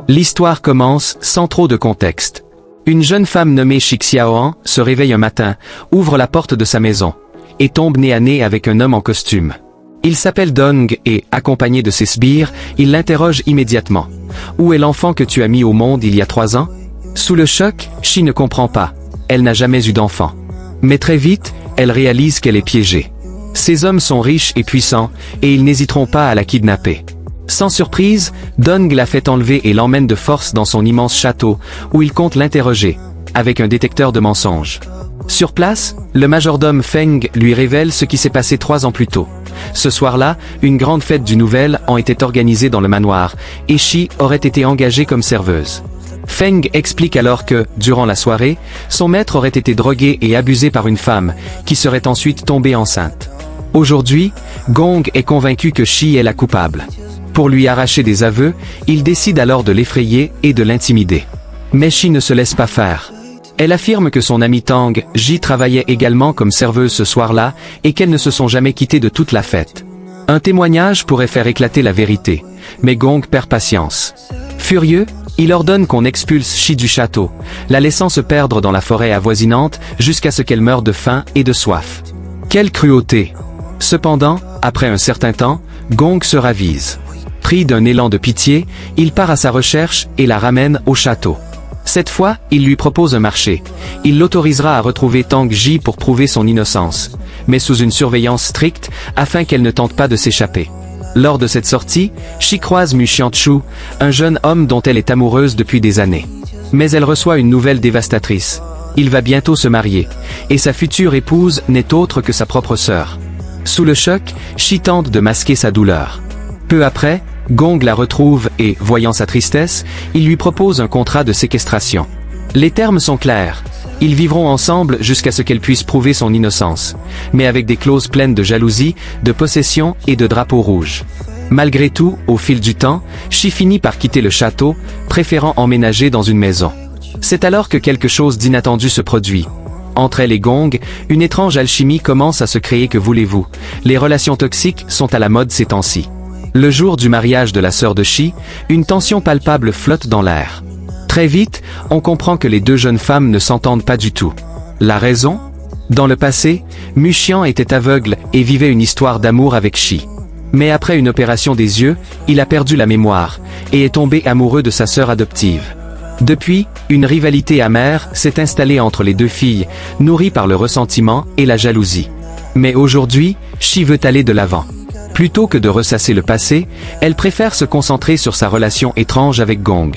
L'histoire commence sans trop de contexte. Une jeune femme nommée Shi Xiaoan se réveille un matin, ouvre la porte de sa maison, et tombe nez à nez avec un homme en costume. Il s'appelle Dong et, accompagné de ses sbires, il l'interroge immédiatement. « Où est l'enfant que tu as mis au monde il y a 3 ans ?» Sous le choc, Shi ne comprend pas. Elle n'a jamais eu d'enfant. Mais très vite, elle réalise qu'elle est piégée. Ces hommes sont riches et puissants, et ils n'hésiteront pas à la kidnapper. Sans surprise, Dong la fait enlever et l'emmène de force dans son immense château, où il compte l'interroger, avec un détecteur de mensonges. Sur place, le majordome Feng lui révèle ce qui s'est passé 3 ans plus tôt. Ce soir-là, une grande fête du Nouvel An était organisée dans le manoir, et Shi aurait été engagée comme serveuse. Feng explique alors que, durant la soirée, son maître aurait été drogué et abusé par une femme, qui serait ensuite tombée enceinte. Aujourd'hui, Gong est convaincu que Shi est la coupable. Pour lui arracher des aveux, il décide alors de l'effrayer et de l'intimider. Mais Shi ne se laisse pas faire. Elle affirme que son amie Tang Ji travaillait également comme serveuse ce soir-là et qu'elles ne se sont jamais quittées de toute la fête. Un témoignage pourrait faire éclater la vérité, mais Gong perd patience. Furieux, il ordonne qu'on expulse Shi du château, la laissant se perdre dans la forêt avoisinante jusqu'à ce qu'elle meure de faim et de soif. Quelle cruauté! Cependant, après un certain temps, Gong se ravise. Pris d'un élan de pitié, il part à sa recherche et la ramène au château. Cette fois, il lui propose un marché. Il l'autorisera à retrouver Tang Ji pour prouver son innocence, mais sous une surveillance stricte, afin qu'elle ne tente pas de s'échapper. Lors de cette sortie, Shi croise Mu Xianchu, un jeune homme dont elle est amoureuse depuis des années. Mais elle reçoit une nouvelle dévastatrice. Il va bientôt se marier, et sa future épouse n'est autre que sa propre sœur. Sous le choc, Shi tente de masquer sa douleur. Peu après, Gong la retrouve et, voyant sa tristesse, il lui propose un contrat de séquestration. Les termes sont clairs. Ils vivront ensemble jusqu'à ce qu'elle puisse prouver son innocence, mais avec des clauses pleines de jalousie, de possession et de drapeaux rouges. Malgré tout, au fil du temps, Shi finit par quitter le château, préférant emménager dans une maison. C'est alors que quelque chose d'inattendu se produit. Entre elle et Gong, une étrange alchimie commence à se créer. Que voulez-vous? Les relations toxiques sont à la mode ces temps-ci. Le jour du mariage de la sœur de Shi, une tension palpable flotte dans l'air. Très vite, on comprend que les deux jeunes femmes ne s'entendent pas du tout. La raison? Dans le passé, Mu Xian était aveugle et vivait une histoire d'amour avec Shi. Mais après une opération des yeux, il a perdu la mémoire, et est tombé amoureux de sa sœur adoptive. Depuis, une rivalité amère s'est installée entre les deux filles, nourrie par le ressentiment et la jalousie. Mais aujourd'hui, Shi veut aller de l'avant. Plutôt que de ressasser le passé, elle préfère se concentrer sur sa relation étrange avec Gong.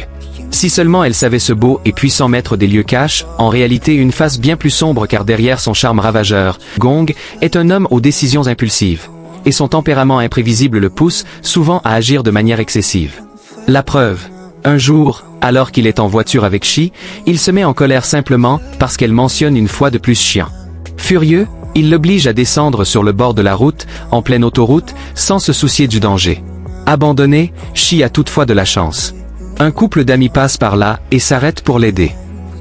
Si seulement elle savait ce beau et puissant maître des lieux cache, en réalité une face bien plus sombre car derrière son charme ravageur, Gong est un homme aux décisions impulsives. Et son tempérament imprévisible le pousse souvent à agir de manière excessive. La preuve. Un jour, alors qu'il est en voiture avec Shi, il se met en colère simplement parce qu'elle mentionne une fois de plus chien. Furieux, il l'oblige à descendre sur le bord de la route, en pleine autoroute, sans se soucier du danger. Abandonné, Shi a toutefois de la chance. Un couple d'amis passe par là et s'arrête pour l'aider.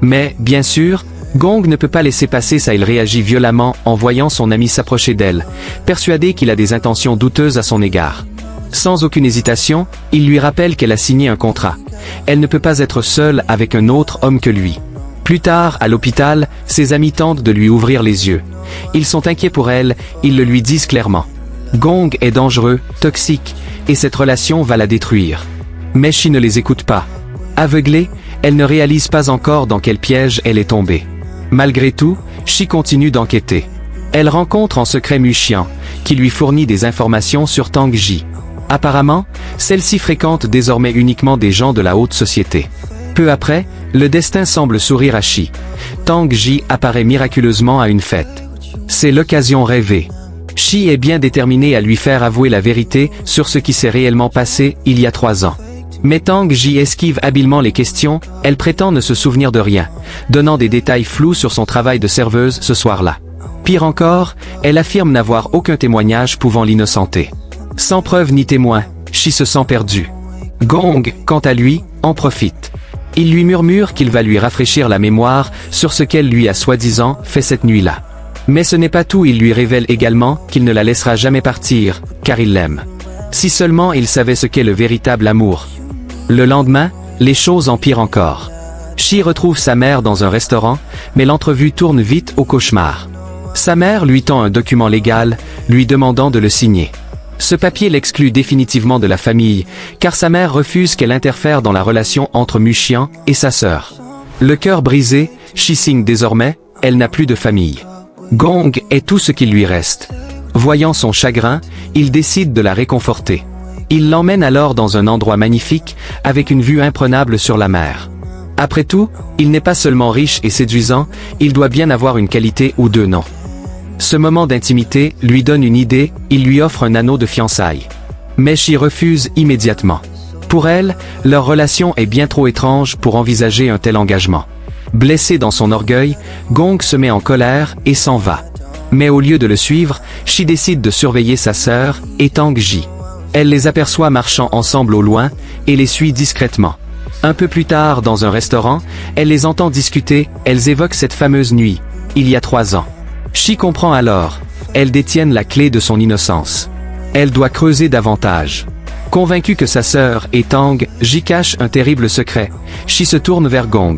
Mais, bien sûr, Gong ne peut pas laisser passer ça. Il réagit violemment en voyant son ami s'approcher d'elle, persuadé qu'il a des intentions douteuses à son égard. Sans aucune hésitation, il lui rappelle qu'elle a signé un contrat. Elle ne peut pas être seule avec un autre homme que lui. Plus tard, à l'hôpital, ses amis tentent de lui ouvrir les yeux. Ils sont inquiets pour elle, ils le lui disent clairement. Gong est dangereux, toxique, et cette relation va la détruire. Mais Shi ne les écoute pas. Aveuglée, elle ne réalise pas encore dans quel piège elle est tombée. Malgré tout, Shi continue d'enquêter. Elle rencontre en secret Mu Xian, qui lui fournit des informations sur Tang Ji. Apparemment, celle-ci fréquente désormais uniquement des gens de la haute société. Peu après, le destin semble sourire à Shi. Tang Ji apparaît miraculeusement à une fête. C'est l'occasion rêvée. Shi est bien déterminé à lui faire avouer la vérité sur ce qui s'est réellement passé il y a 3 ans. Mais Tang Ji esquive habilement les questions, elle prétend ne se souvenir de rien, donnant des détails flous sur son travail de serveuse ce soir-là. Pire encore, elle affirme n'avoir aucun témoignage pouvant l'innocenter. Sans preuve ni témoin, Shi se sent perdu. Gong, quant à lui, en profite. Il lui murmure qu'il va lui rafraîchir la mémoire sur ce qu'elle lui a soi-disant fait cette nuit-là. Mais ce n'est pas tout, il lui révèle également qu'il ne la laissera jamais partir, car il l'aime. Si seulement il savait ce qu'est le véritable amour. Le lendemain, Les choses empirent encore. Shi retrouve sa mère dans un restaurant, mais l'entrevue tourne vite au cauchemar. Sa mère lui tend un document légal, lui demandant de le signer. Ce papier l'exclut définitivement de la famille, car sa mère refuse qu'elle interfère dans la relation entre Muxian et sa sœur. Le cœur brisé, Shi signe désormais, elle n'a plus de famille. Gong est tout ce qu'il lui reste. Voyant son chagrin, il décide de la réconforter. Il l'emmène alors dans un endroit magnifique, avec une vue imprenable sur la mer. Après tout, il n'est pas seulement riche et séduisant, il doit bien avoir une qualité ou deux, non. Ce moment d'intimité lui donne une idée, il lui offre un anneau de fiançailles. Mais Shi refuse immédiatement. Pour elle, leur relation est bien trop étrange pour envisager un tel engagement. Blessé dans son orgueil, Gong se met en colère et s'en va. Mais au lieu de le suivre, Shi décide de surveiller sa sœur et Tang Ji. Elle les aperçoit marchant ensemble au loin et les suit discrètement. Un peu plus tard, dans un restaurant, elle les entend discuter, elles évoquent cette fameuse nuit, il y a 3 ans. Shi comprend alors, elles détiennent la clé de son innocence. Elle doit creuser davantage. Convaincue que sa sœur et Tang Ji cachent un terrible secret, Shi se tourne vers Gong.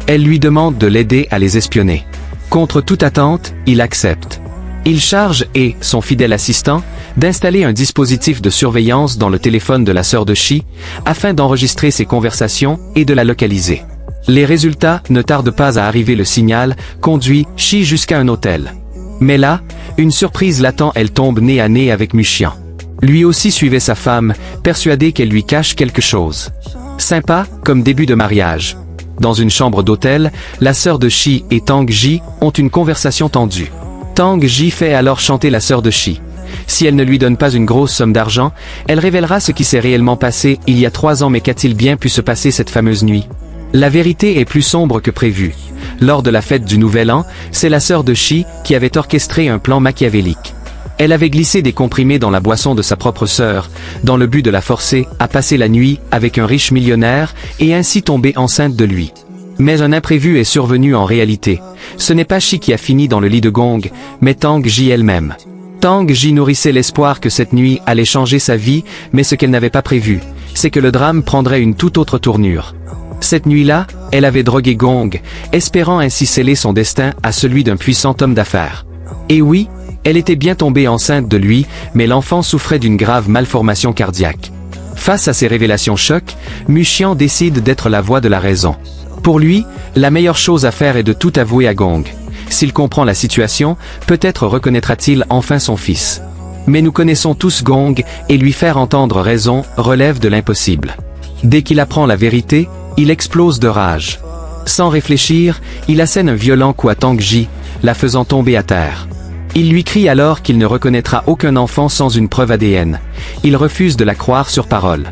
Elle lui demande de l'aider à les espionner. Contre toute attente, il accepte. Il charge et, son fidèle assistant, d'installer un dispositif de surveillance dans le téléphone de la sœur de Shi, afin d'enregistrer ses conversations et de la localiser. Les résultats ne tardent pas à arriver, le signal conduit Shi jusqu'à un hôtel. Mais là, une surprise l'attend, elle tombe nez à nez avec Muxian. Lui aussi suivait sa femme, persuadé qu'elle lui cache quelque chose. Sympa, comme début de mariage. Dans une chambre d'hôtel, la sœur de Shi et Tang Ji ont une conversation tendue. Tang Ji fait alors chanter la sœur de Shi. Si elle ne lui donne pas une grosse somme d'argent, elle révélera ce qui s'est réellement passé il y a 3 ans. Mais qu'a-t-il bien pu se passer cette fameuse nuit? La vérité est plus sombre que prévu. Lors de la fête du Nouvel An, c'est la sœur de Shi qui avait orchestré un plan machiavélique. Elle avait glissé des comprimés dans la boisson de sa propre sœur, dans le but de la forcer à passer la nuit avec un riche millionnaire et ainsi tomber enceinte de lui. Mais un imprévu est survenu en réalité. Ce n'est pas Shi qui a fini dans le lit de Gong, mais Tang Ji elle-même. Tang Ji nourrissait l'espoir que cette nuit allait changer sa vie, mais ce qu'elle n'avait pas prévu, c'est que le drame prendrait une toute autre tournure. Cette nuit-là, elle avait drogué Gong, espérant ainsi sceller son destin à celui d'un puissant homme d'affaires. Et oui, elle était bien tombée enceinte de lui, mais l'enfant souffrait d'une grave malformation cardiaque. Face à ces révélations choc, Muxian décide d'être la voix de la raison. Pour lui, la meilleure chose à faire est de tout avouer à Gong. S'il comprend la situation, peut-être reconnaîtra-t-il enfin son fils. Mais nous connaissons tous Gong, et lui faire entendre raison relève de l'impossible. Dès qu'il apprend la vérité, il explose de rage. Sans réfléchir, il assène un violent coup à Tang Ji, la faisant tomber à terre. Il lui crie alors qu'il ne reconnaîtra aucun enfant sans une preuve ADN. Il refuse de la croire sur parole.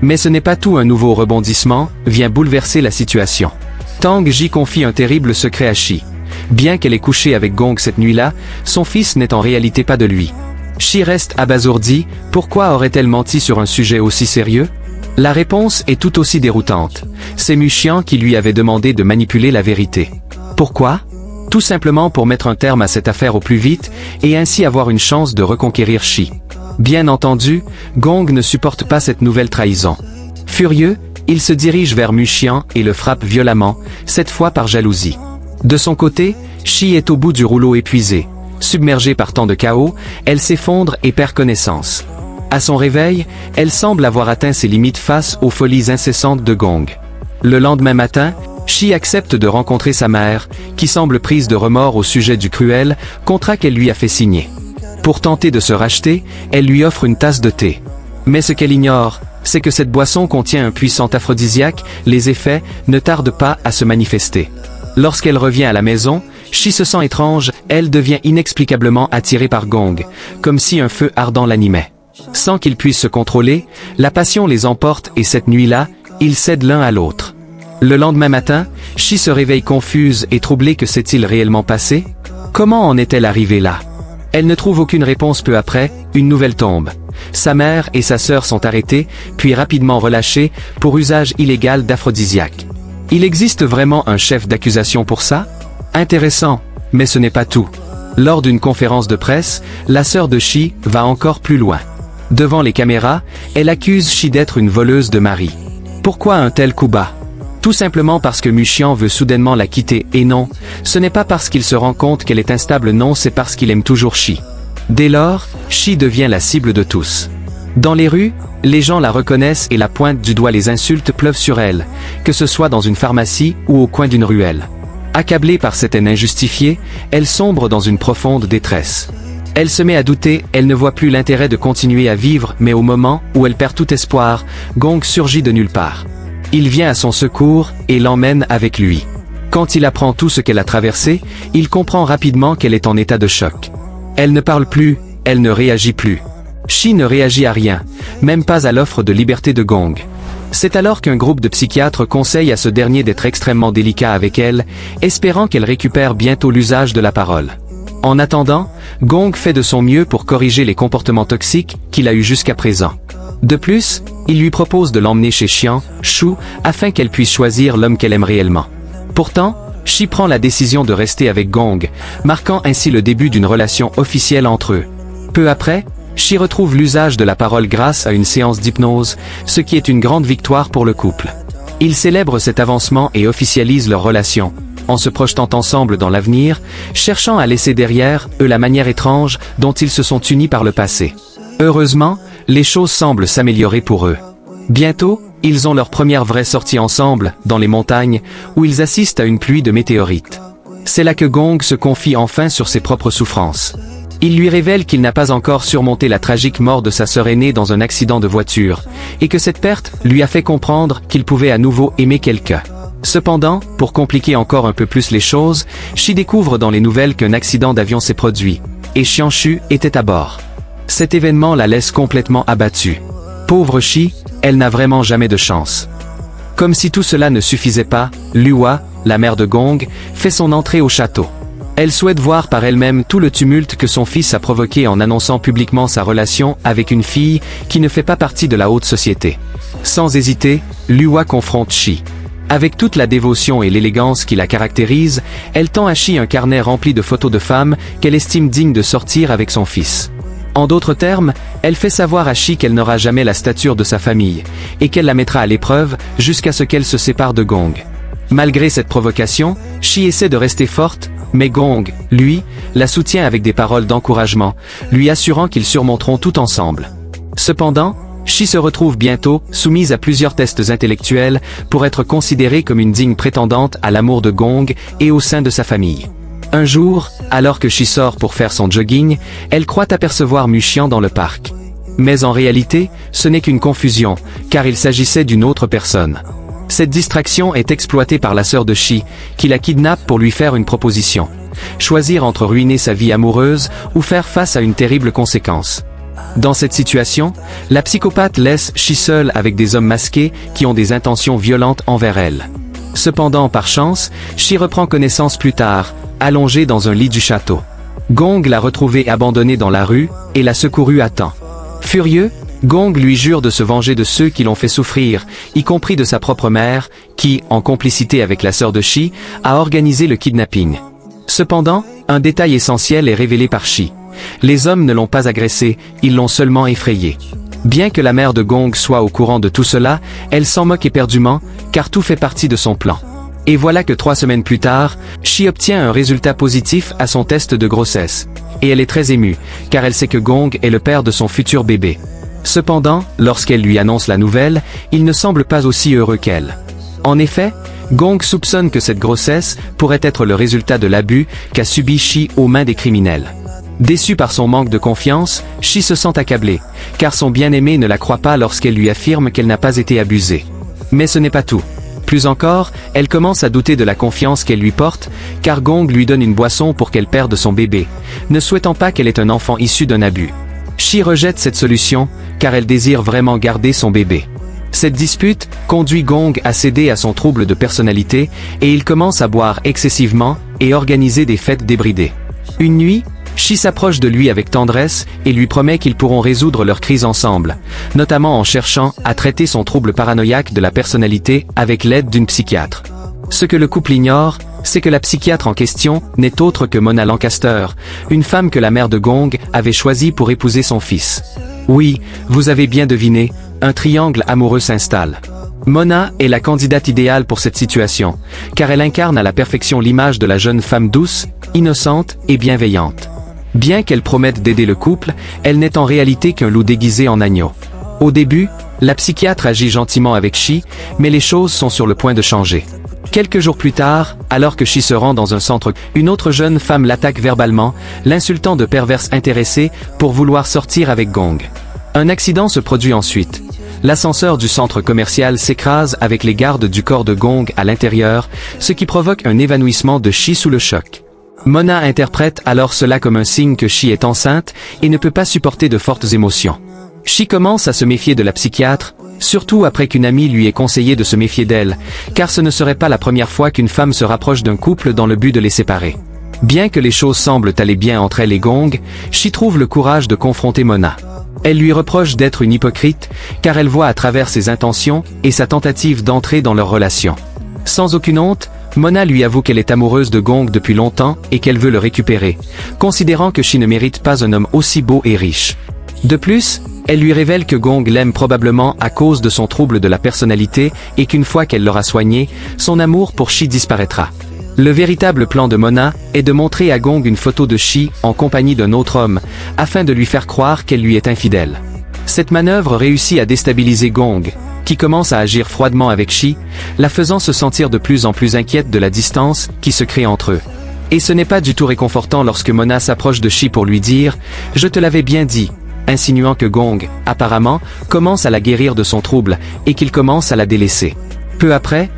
Mais ce n'est pas tout, un nouveau rebondissement vient bouleverser la situation. Tang Ji confie un terrible secret à Shi. Bien qu'elle ait couché avec Gong cette nuit-là, son fils n'est en réalité pas de lui. Shi reste abasourdi, pourquoi aurait-elle menti sur un sujet aussi sérieux? La réponse est tout aussi déroutante. C'est Muxian qui lui avait demandé de manipuler la vérité. Pourquoi? Tout simplement pour mettre un terme à cette affaire au plus vite, et ainsi avoir une chance de reconquérir Shi. Bien entendu, Gong ne supporte pas cette nouvelle trahison. Furieux, il se dirige vers Muxian et le frappe violemment, cette fois par jalousie. De son côté, Shi est au bout du rouleau épuisé. Submergée par tant de chaos, elle s'effondre et perd connaissance. À son réveil, elle semble avoir atteint ses limites face aux folies incessantes de Gong. Le lendemain matin, Shi accepte de rencontrer sa mère, qui semble prise de remords au sujet du cruel contrat qu'elle lui a fait signer. Pour tenter de se racheter, elle lui offre une tasse de thé. Mais ce qu'elle ignore, c'est que cette boisson contient un puissant aphrodisiaque, les effets ne tardent pas à se manifester. Lorsqu'elle revient à la maison, Shi se sent étrange, elle devient inexplicablement attirée par Gong, comme si un feu ardent l'animait. Sans qu'ils puissent se contrôler, la passion les emporte et cette nuit-là, ils cèdent l'un à l'autre. Le lendemain matin, Shi se réveille confuse et troublée. Que s'est-il réellement passé? Comment en est-elle arrivée là? Elle ne trouve aucune réponse. Peu après, une nouvelle tombe. Sa mère et sa sœur sont arrêtées, puis rapidement relâchées, pour usage illégal d'aphrodisiaque. Il existe vraiment un chef d'accusation pour ça? Intéressant, mais ce n'est pas tout. Lors d'une conférence de presse, la sœur de Shi va encore plus loin. Devant les caméras, elle accuse Shi d'être une voleuse de mari. Pourquoi un tel coup bas? Tout simplement parce que Muxian veut soudainement la quitter, et non, ce n'est pas parce qu'il se rend compte qu'elle est instable, non, c'est parce qu'il aime toujours Shi. Dès lors, Shi devient la cible de tous. Dans les rues, les gens la reconnaissent et la pointent du doigt, les insultes pleuvent sur elle, que ce soit dans une pharmacie ou au coin d'une ruelle. Accablée par cette haine injustifiée, elle sombre dans une profonde détresse. Elle se met à douter, elle ne voit plus l'intérêt de continuer à vivre, mais au moment où elle perd tout espoir, Gong surgit de nulle part. Il vient à son secours et l'emmène avec lui. Quand il apprend tout ce qu'elle a traversé, il comprend rapidement qu'elle est en état de choc. Elle ne parle plus, elle ne réagit plus. Shi ne réagit à rien, même pas à l'offre de liberté de Gong. C'est alors qu'un groupe de psychiatres conseille à ce dernier d'être extrêmement délicat avec elle, espérant qu'elle récupère bientôt l'usage de la parole. En attendant, Gong fait de son mieux pour corriger les comportements toxiques qu'il a eus jusqu'à présent. De plus, il lui propose de l'emmener chez Xian, Shu, afin qu'elle puisse choisir l'homme qu'elle aime réellement. Pourtant, Shi prend la décision de rester avec Gong, marquant ainsi le début d'une relation officielle entre eux. Peu après, Shi retrouve l'usage de la parole grâce à une séance d'hypnose, ce qui est une grande victoire pour le couple. Ils célèbrent cet avancement et officialisent leur relation, en se projetant ensemble dans l'avenir, cherchant à laisser derrière eux la manière étrange dont ils se sont unis par le passé. Heureusement, les choses semblent s'améliorer pour eux. Bientôt, ils ont leur première vraie sortie ensemble, dans les montagnes, où ils assistent à une pluie de météorites. C'est là que Gong se confie enfin sur ses propres souffrances. Il lui révèle qu'il n'a pas encore surmonté la tragique mort de sa sœur aînée dans un accident de voiture, et que cette perte lui a fait comprendre qu'il pouvait à nouveau aimer quelqu'un. Cependant, pour compliquer encore un peu plus les choses, Shi découvre dans les nouvelles qu'un accident d'avion s'est produit, et Xianshu était à bord. Cet événement la laisse complètement abattue. Pauvre Shi, elle n'a vraiment jamais de chance. Comme si tout cela ne suffisait pas, Luwa, la mère de Gong, fait son entrée au château. Elle souhaite voir par elle-même tout le tumulte que son fils a provoqué en annonçant publiquement sa relation avec une fille qui ne fait pas partie de la haute société. Sans hésiter, Luwa confronte Shi. Avec toute la dévotion et l'élégance qui la caractérise, elle tend à Shi un carnet rempli de photos de femmes qu'elle estime dignes de sortir avec son fils. En d'autres termes, elle fait savoir à Shi qu'elle n'aura jamais la stature de sa famille, et qu'elle la mettra à l'épreuve jusqu'à ce qu'elle se sépare de Gong. Malgré cette provocation, Shi essaie de rester forte, mais Gong, lui, la soutient avec des paroles d'encouragement, lui assurant qu'ils surmonteront tout ensemble. Cependant, Shi se retrouve bientôt soumise à plusieurs tests intellectuels pour être considérée comme une digne prétendante à l'amour de Gong et au sein de sa famille. Un jour, alors que Shi sort pour faire son jogging, elle croit apercevoir Muxian dans le parc. Mais en réalité, ce n'est qu'une confusion, car il s'agissait d'une autre personne. Cette distraction est exploitée par la sœur de Shi, qui la kidnappe pour lui faire une proposition. Choisir entre ruiner sa vie amoureuse ou faire face à une terrible conséquence. Dans cette situation, la psychopathe laisse Shi seule avec des hommes masqués qui ont des intentions violentes envers elle. Cependant, par chance, Shi reprend connaissance plus tard, allongée dans un lit du château. Gong l'a retrouvée abandonnée dans la rue, et l'a secourue à temps. Furieux, Gong lui jure de se venger de ceux qui l'ont fait souffrir, y compris de sa propre mère, qui, en complicité avec la sœur de Shi, a organisé le kidnapping. Cependant, un détail essentiel est révélé par Shi. Les hommes ne l'ont pas agressé, ils l'ont seulement effrayé. Bien que la mère de Gong soit au courant de tout cela, elle s'en moque éperdument, car tout fait partie de son plan. Et voilà que 3 semaines plus tard, Shi obtient un résultat positif à son test de grossesse. Et elle est très émue, car elle sait que Gong est le père de son futur bébé. Cependant, lorsqu'elle lui annonce la nouvelle, il ne semble pas aussi heureux qu'elle. En effet, Gong soupçonne que cette grossesse pourrait être le résultat de l'abus qu'a subi Shi aux mains des criminels. Déçue par son manque de confiance, Shi se sent accablée, car son bien-aimé ne la croit pas lorsqu'elle lui affirme qu'elle n'a pas été abusée. Mais ce n'est pas tout. Plus encore, elle commence à douter de la confiance qu'elle lui porte, car Gong lui donne une boisson pour qu'elle perde son bébé, ne souhaitant pas qu'elle ait un enfant issu d'un abus. Shi rejette cette solution, car elle désire vraiment garder son bébé. Cette dispute conduit Gong à céder à son trouble de personnalité, et il commence à boire excessivement et organiser des fêtes débridées. Une nuit, Shi s'approche de lui avec tendresse et lui promet qu'ils pourront résoudre leur crise ensemble, notamment en cherchant à traiter son trouble paranoïaque de la personnalité avec l'aide d'une psychiatre. Ce que le couple ignore, c'est que la psychiatre en question n'est autre que Mona Lancaster, une femme que la mère de Gong avait choisie pour épouser son fils. Oui, vous avez bien deviné, un triangle amoureux s'installe. Mona est la candidate idéale pour cette situation, car elle incarne à la perfection l'image de la jeune femme douce, innocente et bienveillante. Bien qu'elle promette d'aider le couple, elle n'est en réalité qu'un loup déguisé en agneau. Au début, la psychiatre agit gentiment avec Shi, mais les choses sont sur le point de changer. Quelques jours plus tard, alors que Shi se rend dans un centre, une autre jeune femme l'attaque verbalement, l'insultant de perverse intéressée pour vouloir sortir avec Gong. Un accident se produit ensuite. L'ascenseur du centre commercial s'écrase avec les gardes du corps de Gong à l'intérieur, ce qui provoque un évanouissement de Shi sous le choc. Mona interprète alors cela comme un signe que Shi est enceinte et ne peut pas supporter de fortes émotions. Shi commence à se méfier de la psychiatre, surtout après qu'une amie lui ait conseillé de se méfier d'elle, car ce ne serait pas la première fois qu'une femme se rapproche d'un couple dans le but de les séparer. Bien que les choses semblent aller bien entre elle et Gong, Shi trouve le courage de confronter Mona. Elle lui reproche d'être une hypocrite, car elle voit à travers ses intentions et sa tentative d'entrer dans leur relation. Sans aucune honte, Mona lui avoue qu'elle est amoureuse de Gong depuis longtemps et qu'elle veut le récupérer, considérant que Shi ne mérite pas un homme aussi beau et riche. De plus, elle lui révèle que Gong l'aime probablement à cause de son trouble de la personnalité et qu'une fois qu'elle l'aura soigné, son amour pour Shi disparaîtra. Le véritable plan de Mona est de montrer à Gong une photo de Shi en compagnie d'un autre homme, afin de lui faire croire qu'elle lui est infidèle. Cette manœuvre réussit à déstabiliser Gong, qui commence à agir froidement avec Shi, la faisant se sentir de plus en plus inquiète de la distance qui se crée entre eux. Et ce n'est pas du tout réconfortant lorsque Mona s'approche de Shi pour lui dire « Je te l'avais bien dit », insinuant que Gong, apparemment, commence à la guérir de son trouble et qu'il commence à la délaisser. Peu après,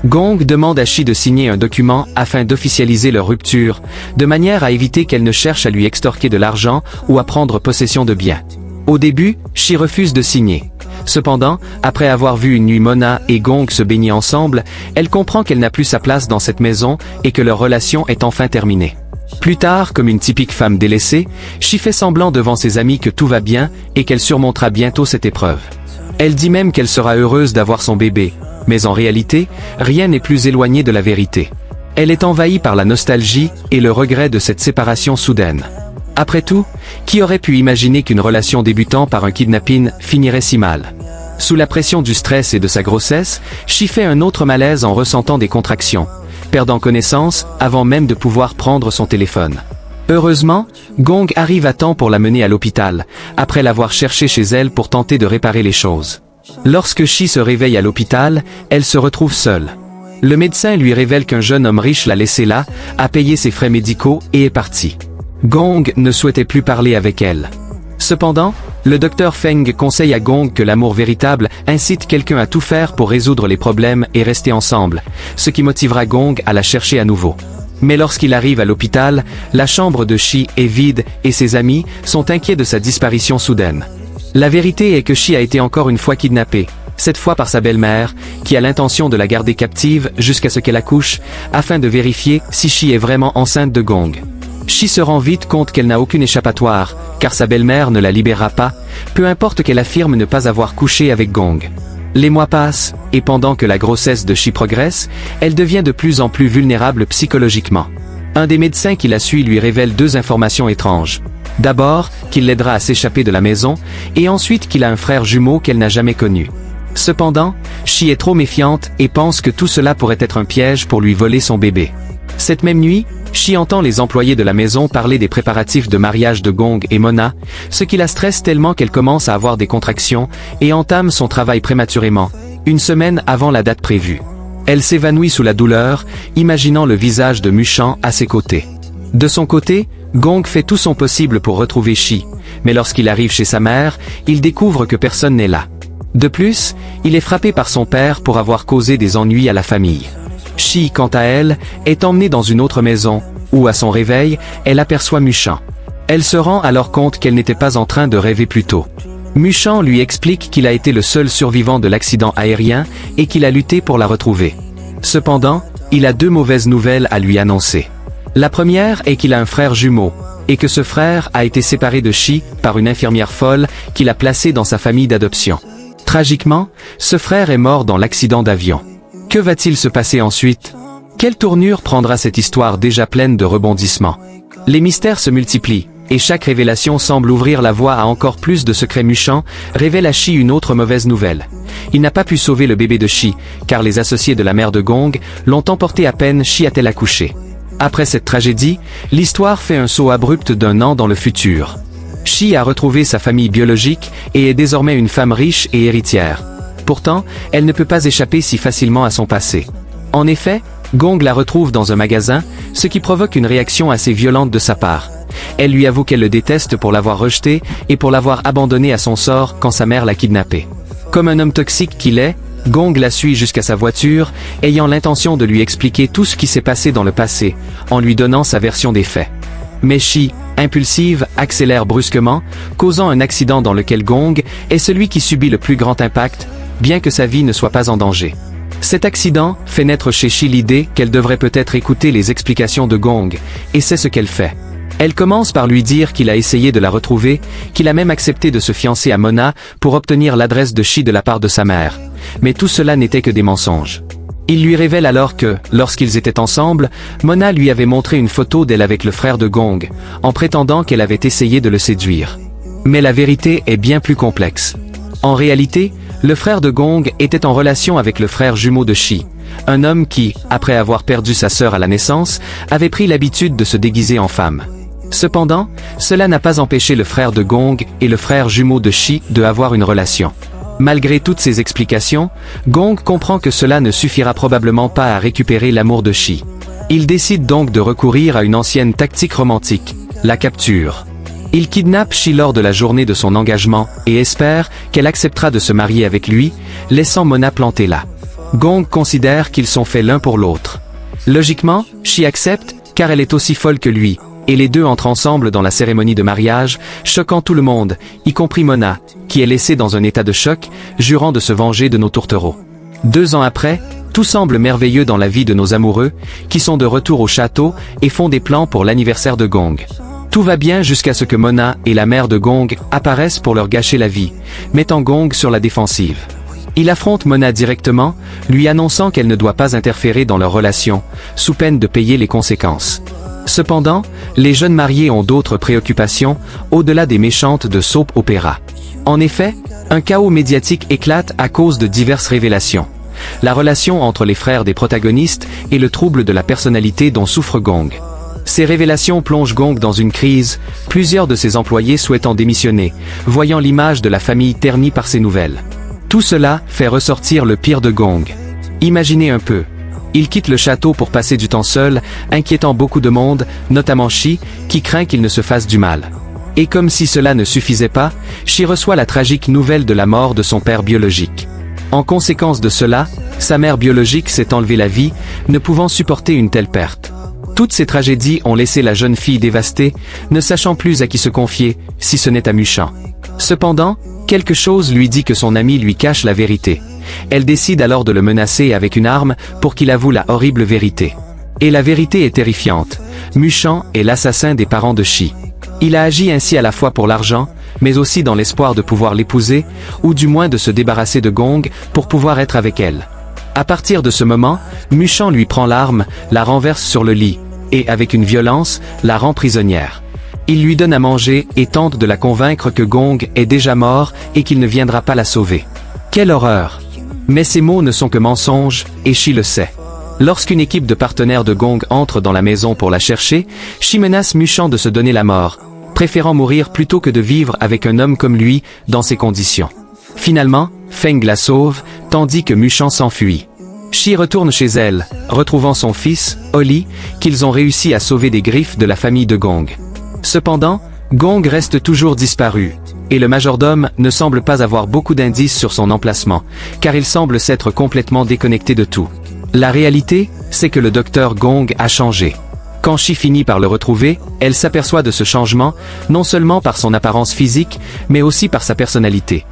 Gong demande à Shi de signer un document afin d'officialiser leur rupture, de manière à éviter qu'elle ne cherche à lui extorquer de l'argent ou à prendre possession de biens. Au début, Shi refuse de signer. Cependant, après avoir vu une nuit Mona et Gong se baigner ensemble, elle comprend qu'elle n'a plus sa place dans cette maison et que leur relation est enfin terminée. Plus tard, comme une typique femme délaissée, Shi fait semblant devant ses amis que tout va bien et qu'elle surmontera bientôt cette épreuve. Elle dit même qu'elle sera heureuse d'avoir son bébé, mais en réalité, rien n'est plus éloigné de la vérité. Elle est envahie par la nostalgie et le regret de cette séparation soudaine. Après tout, qui aurait pu imaginer qu'une relation débutant par un kidnapping finirait si mal? Sous la pression du stress et de sa grossesse, Shi fait un autre malaise en ressentant des contractions, perdant connaissance avant même de pouvoir prendre son téléphone. Heureusement, Gong arrive à temps pour la mener à l'hôpital, après l'avoir cherché chez elle pour tenter de réparer les choses. Lorsque Shi se réveille à l'hôpital, elle se retrouve seule. Le médecin lui révèle qu'un jeune homme riche l'a laissé là, a payé ses frais médicaux et est parti. Gong ne souhaitait plus parler avec elle. Cependant, le docteur Feng conseille à Gong que l'amour véritable incite quelqu'un à tout faire pour résoudre les problèmes et rester ensemble, ce qui motivera Gong à la chercher à nouveau. Mais lorsqu'il arrive à l'hôpital, la chambre de Shi est vide et ses amis sont inquiets de sa disparition soudaine. La vérité est que Shi a été encore une fois kidnappée, cette fois par sa belle-mère, qui a l'intention de la garder captive jusqu'à ce qu'elle accouche, afin de vérifier si Shi est vraiment enceinte de Gong. Shi se rend vite compte qu'elle n'a aucune échappatoire, car sa belle-mère ne la libérera pas, peu importe qu'elle affirme ne pas avoir couché avec Gong. Les mois passent, et pendant que la grossesse de Shi progresse, elle devient de plus en plus vulnérable psychologiquement. Un des médecins qui la suit lui révèle deux informations étranges. D'abord, qu'il l'aidera à s'échapper de la maison, et ensuite qu'il a un frère jumeau qu'elle n'a jamais connu. Cependant, Shi est trop méfiante et pense que tout cela pourrait être un piège pour lui voler son bébé. Cette même nuit, Shi entend les employés de la maison parler des préparatifs de mariage de Gong et Mona, ce qui la stresse tellement qu'elle commence à avoir des contractions et entame son travail prématurément, une semaine avant la date prévue. Elle s'évanouit sous la douleur, imaginant le visage de Mushan à ses côtés. De son côté, Gong fait tout son possible pour retrouver Shi, mais lorsqu'il arrive chez sa mère, il découvre que personne n'est là. De plus, il est frappé par son père pour avoir causé des ennuis à la famille. Shi, quant à elle, est emmenée dans une autre maison, où à son réveil, elle aperçoit Mushan. Elle se rend alors compte qu'elle n'était pas en train de rêver plus tôt. Mushan lui explique qu'il a été le seul survivant de l'accident aérien et qu'il a lutté pour la retrouver. Cependant, il a deux mauvaises nouvelles à lui annoncer. La première est qu'il a un frère jumeau, et que ce frère a été séparé de Shi par une infirmière folle qu'il a placé dans sa famille d'adoption. Tragiquement, ce frère est mort dans l'accident d'avion. Que va-t-il se passer ensuite? Quelle tournure prendra cette histoire déjà pleine de rebondissements? Les mystères se multiplient, et chaque révélation semble ouvrir la voie à encore plus de secrets méchants, révèle à Shi une autre mauvaise nouvelle. Il n'a pas pu sauver le bébé de Shi, car les associés de la mère de Gong l'ont emporté à peine Shi a-t-elle accouché. Après cette tragédie, l'histoire fait un saut abrupt d'1 an dans le futur. Shi a retrouvé sa famille biologique et est désormais une femme riche et héritière. Pourtant, elle ne peut pas échapper si facilement à son passé. En effet, Gong la retrouve dans un magasin, ce qui provoque une réaction assez violente de sa part. Elle lui avoue qu'elle le déteste pour l'avoir rejeté et pour l'avoir abandonné à son sort quand sa mère l'a kidnappé. Comme un homme toxique qu'il est, Gong la suit jusqu'à sa voiture, ayant l'intention de lui expliquer tout ce qui s'est passé dans le passé, en lui donnant sa version des faits. Mais Shi, impulsive, accélère brusquement, causant un accident dans lequel Gong est celui qui subit le plus grand impact, bien que sa vie ne soit pas en danger. Cet accident fait naître chez Shi l'idée qu'elle devrait peut-être écouter les explications de Gong, et c'est ce qu'elle fait. Elle commence par lui dire qu'il a essayé de la retrouver, qu'il a même accepté de se fiancer à Mona pour obtenir l'adresse de Shi de la part de sa mère. Mais tout cela n'était que des mensonges. Il lui révèle alors que, lorsqu'ils étaient ensemble, Mona lui avait montré une photo d'elle avec le frère de Gong, en prétendant qu'elle avait essayé de le séduire. Mais la vérité est bien plus complexe. En réalité, le frère de Gong était en relation avec le frère jumeau de Shi, un homme qui, après avoir perdu sa sœur à la naissance, avait pris l'habitude de se déguiser en femme. Cependant, cela n'a pas empêché le frère de Gong et le frère jumeau de Shi de avoir une relation. Malgré toutes ces explications, Gong comprend que cela ne suffira probablement pas à récupérer l'amour de Shi. Il décide donc de recourir à une ancienne tactique romantique, la capture. Il kidnappe Shi lors de la journée de son engagement et espère qu'elle acceptera de se marier avec lui, laissant Mona plantée là. Gong considère qu'ils sont faits l'un pour l'autre. Logiquement, Shi accepte, car elle est aussi folle que lui, et les deux entrent ensemble dans la cérémonie de mariage, choquant tout le monde, y compris Mona, qui est laissée dans un état de choc, jurant de se venger de nos tourtereaux. 2 ans après, tout semble merveilleux dans la vie de nos amoureux, qui sont de retour au château et font des plans pour l'anniversaire de Gong. Tout va bien jusqu'à ce que Mona et la mère de Gong apparaissent pour leur gâcher la vie, mettant Gong sur la défensive. Il affronte Mona directement, lui annonçant qu'elle ne doit pas interférer dans leur relation, sous peine de payer les conséquences. Cependant, les jeunes mariés ont d'autres préoccupations, au-delà des méchantes de soap opéra. En effet, un chaos médiatique éclate à cause de diverses révélations. La relation entre les frères des protagonistes et le trouble de la personnalité dont souffre Gong. Ces révélations plongent Gong dans une crise, plusieurs de ses employés souhaitant démissionner, voyant l'image de la famille ternie par ces nouvelles. Tout cela fait ressortir le pire de Gong. Imaginez un peu. Il quitte le château pour passer du temps seul, inquiétant beaucoup de monde, notamment Shi, qui craint qu'il ne se fasse du mal. Et comme si cela ne suffisait pas, Shi reçoit la tragique nouvelle de la mort de son père biologique. En conséquence de cela, sa mère biologique s'est enlevé la vie, ne pouvant supporter une telle perte. Toutes ces tragédies ont laissé la jeune fille dévastée, ne sachant plus à qui se confier, si ce n'est à Mushan. Cependant, quelque chose lui dit que son ami lui cache la vérité. Elle décide alors de le menacer avec une arme pour qu'il avoue la horrible vérité. Et la vérité est terrifiante. Mushan est l'assassin des parents de Shi. Il a agi ainsi à la fois pour l'argent, mais aussi dans l'espoir de pouvoir l'épouser, ou du moins de se débarrasser de Gong pour pouvoir être avec elle. À partir de ce moment, Mushan lui prend l'arme, la renverse sur le lit, et avec une violence, la rend prisonnière. Il lui donne à manger et tente de la convaincre que Gong est déjà mort et qu'il ne viendra pas la sauver. Quelle horreur! Mais ces mots ne sont que mensonges, et Shi le sait. Lorsqu'une équipe de partenaires de Gong entre dans la maison pour la chercher, Shi menace Mushan de se donner la mort, préférant mourir plutôt que de vivre avec un homme comme lui, dans ces conditions. Finalement, Feng la sauve, tandis que Mushan s'enfuit. Shi retourne chez elle, retrouvant son fils, Oli, qu'ils ont réussi à sauver des griffes de la famille de Gong. Cependant, Gong reste toujours disparu, et le majordome ne semble pas avoir beaucoup d'indices sur son emplacement, car il semble s'être complètement déconnecté de tout. La réalité, c'est que le docteur Gong a changé. Quand Shi finit par le retrouver, elle s'aperçoit de ce changement, non seulement par son apparence physique, mais aussi par sa personnalité.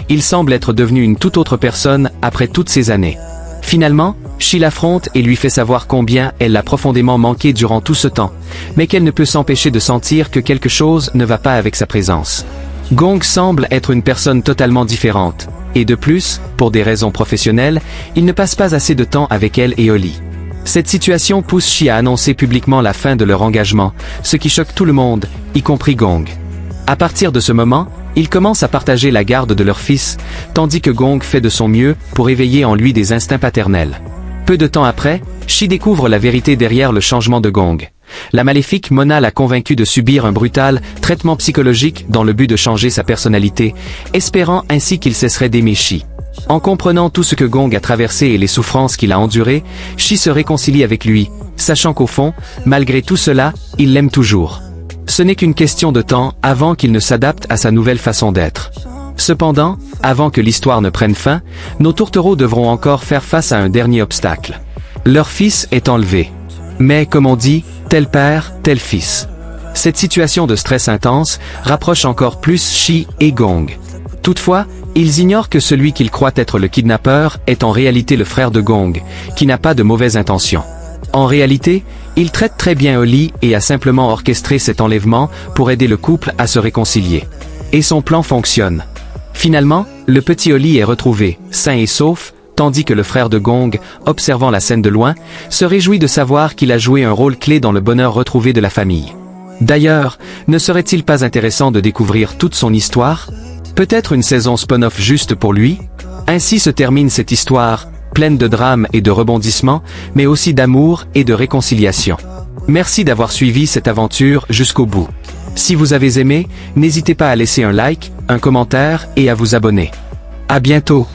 Il semble être devenu une toute autre personne après toutes ces années. Finalement, Shi l'affronte et lui fait savoir combien elle l'a profondément manqué durant tout ce temps, mais qu'elle ne peut s'empêcher de sentir que quelque chose ne va pas avec sa présence. Gong semble être une personne totalement différente, et de plus, pour des raisons professionnelles, il ne passe pas assez de temps avec elle et Oli. Cette situation pousse Shi à annoncer publiquement la fin de leur engagement, ce qui choque tout le monde, y compris Gong. À partir de ce moment, ils commencent à partager la garde de leur fils, tandis que Gong fait de son mieux pour éveiller en lui des instincts paternels. Peu de temps après, Shi découvre la vérité derrière le changement de Gong. La maléfique Mona l'a convaincu de subir un brutal traitement psychologique dans le but de changer sa personnalité, espérant ainsi qu'il cesserait d'aimer Shi. En comprenant tout ce que Gong a traversé et les souffrances qu'il a endurées, Shi se réconcilie avec lui, sachant qu'au fond, malgré tout cela, il l'aime toujours. Ce n'est qu'une question de temps avant qu'il ne s'adapte à sa nouvelle façon d'être. Cependant, avant que l'histoire ne prenne fin, nos tourtereaux devront encore faire face à un dernier obstacle. Leur fils est enlevé. Mais, comme on dit, tel père, tel fils. Cette situation de stress intense rapproche encore plus Shi et Gong. Toutefois, ils ignorent que celui qu'ils croient être le kidnappeur est en réalité le frère de Gong, qui n'a pas de mauvaises intentions. En réalité, il traite très bien Oli et a simplement orchestré cet enlèvement pour aider le couple à se réconcilier. Et son plan fonctionne. Finalement, le petit Oli est retrouvé, sain et sauf, tandis que le frère de Gong, observant la scène de loin, se réjouit de savoir qu'il a joué un rôle clé dans le bonheur retrouvé de la famille. D'ailleurs, ne serait-il pas intéressant de découvrir toute son histoire ? Peut-être une saison spin-off juste pour lui ? Ainsi se termine cette histoire, pleine de drames et de rebondissements, mais aussi d'amour et de réconciliation. Merci d'avoir suivi cette aventure jusqu'au bout. Si vous avez aimé, n'hésitez pas à laisser un like, un commentaire et à vous abonner. À bientôt.